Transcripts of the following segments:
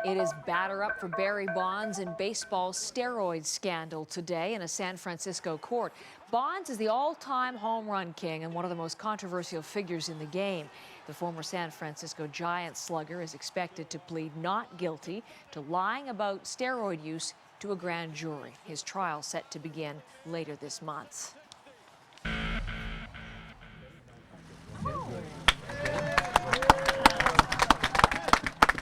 It is batter up for Barry Bonds in baseball's steroid scandal today in a San Francisco court. Bonds is the all-time home run king and one of the most controversial figures in the game. The former San Francisco Giants slugger is expected to plead not guilty to lying about steroid use to a grand jury. His trial set to begin later this month.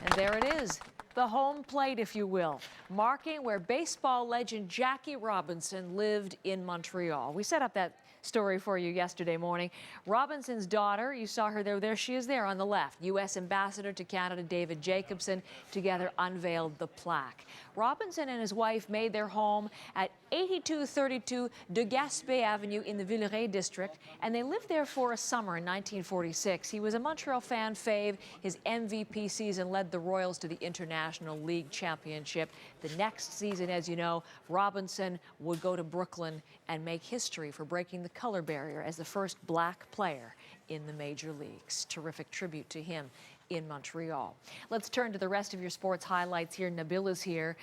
And there it is. The home plate, if you will, marking where baseball legend Jackie Robinson lived in Montreal. We set up that story for you yesterday morning. Robinson's daughter, you saw her there she is there on the left. U.S. Ambassador to Canada David Jacobson together unveiled the plaque. Robinson and his wife made their home at 8232 de Gaspé Avenue in the Villeray district, and they lived there for a summer in 1946. He was a Montreal fan fave. His MVP season led the Royals to the International League Championship. The next season, as you know, Robinson would go to Brooklyn and make history for breaking the color barrier as the first black player in the major leagues. Terrific tribute to him in Montreal. Let's turn to the rest of your sports highlights here. Nabil is here.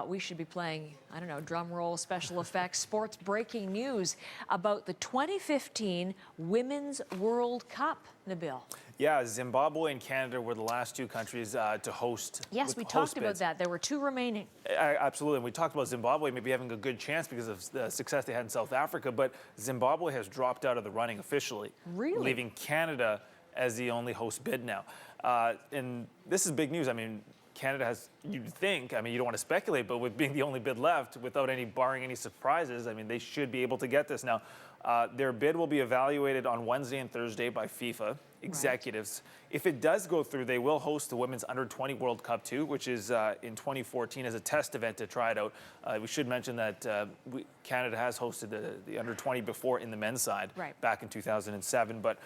We should be playing, I don't know, drum roll, special effects, sports breaking news about the 2015 Women's World Cup, Nabil. Yeah, Zimbabwe and Canada were the last two countries to host. Yes, we talked about that. There were two remaining. Absolutely. And we talked about Zimbabwe maybe having a good chance because of the success they had in South Africa, but Zimbabwe has dropped out of the running officially. Really? Leaving Canada as the only host bid now. And this is big news. I mean, Canada has, you'd think, I mean, you don't want to speculate, but with being the only bid left, without barring any surprises, I mean, they should be able to get this. Now, their bid will be evaluated on Wednesday and Thursday by FIFA executives. Right. If it does go through, they will host the Women's Under-20 World Cup too, which is in 2014 as a test event to try it out. We should mention that Canada has hosted the Under-20 before in the men's side back in 2007, but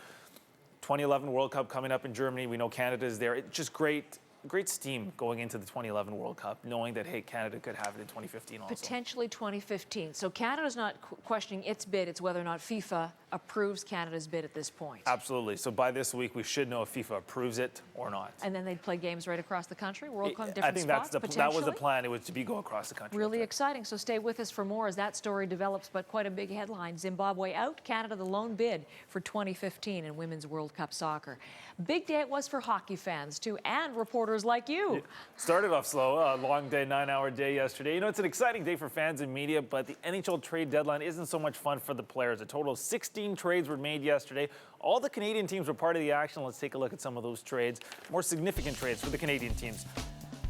2011 World Cup coming up in Germany. We know Canada is there. It's just great steam going into the 2011 World Cup, knowing that, hey, Canada could have it in 2015 also. Potentially 2015. So Canada's not questioning its bid. It's whether or not FIFA approves Canada's bid at this point. Absolutely. So by this week, we should know if FIFA approves it or not. And then they'd play games right across the country, World Cup, different I think spots, that was the plan. It was to go across the country. Really exciting. So stay with us for more as that story develops, but quite a big headline. Zimbabwe out, Canada the lone bid for 2015 in Women's World Cup soccer. Big day it was for hockey fans, too, and reporters like you. It started off slow, a long day, 9-hour day yesterday. You know, it's an exciting day for fans and media, but the NHL Trade Deadline isn't so much fun for the players. A total of 16 trades were made yesterday. All the Canadian teams were part of the action. Let's take a look at some of those trades, more significant trades for the Canadian teams.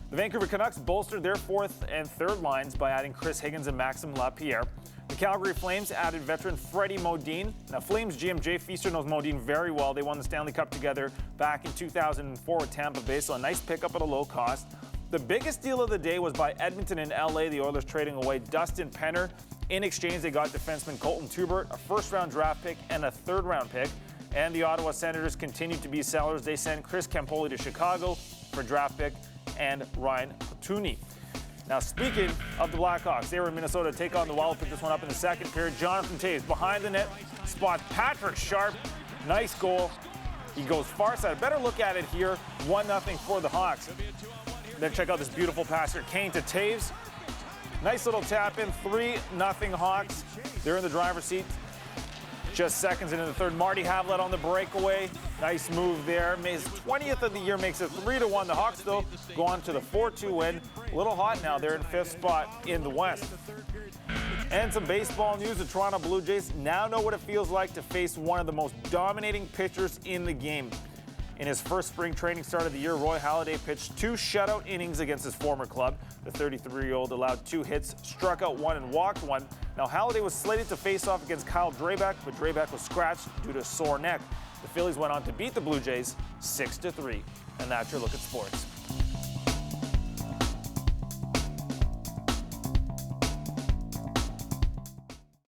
The Vancouver Canucks bolstered their fourth and third lines by adding Chris Higgins and Maxime Lapierre. The Calgary Flames added veteran Freddie Modin. Now, Flames GM Jay Feaster knows Modin very well. They won the Stanley Cup together back in 2004 with Tampa Bay, so a nice pickup at a low cost. The biggest deal of the day was by Edmonton and LA. The Oilers trading away Dustin Penner. In exchange, they got defenseman Colton Tubert, a first-round draft pick, and a third-round pick. And the Ottawa Senators continued to be sellers. They sent Chris Campoli to Chicago for a draft pick and Ryan Potuni. Now, speaking of the Blackhawks, they were in Minnesota to take on the Wild. Pick this one up in the second period. Jonathan Toews behind the net, spots Patrick Sharp. Nice goal. He goes far side. Better look at it here. 1-0 for the Hawks. Then check out this beautiful pass here. Kane to Toews. Nice little tap in. 3-0 Hawks. They're in the driver's seat. Just seconds into the third. Marty Havlat on the breakaway. Nice move there. His 20th of the year makes it 3-1. The Hawks, though, go on to the 4-2 win. A little hot now. They're in fifth spot in the West. And some baseball news. The Toronto Blue Jays now know what it feels like to face one of the most dominating pitchers in the game. In his first spring training start of the year, Roy Halladay pitched 2 shutout innings against his former club. The 33-year-old allowed 2 hits, struck out 1, and walked 1. Now, Halladay was slated to face off against Kyle Drabek, but Drabek was scratched due to a sore neck. The Phillies went on to beat the Blue Jays 6-3. And that's your look at sports.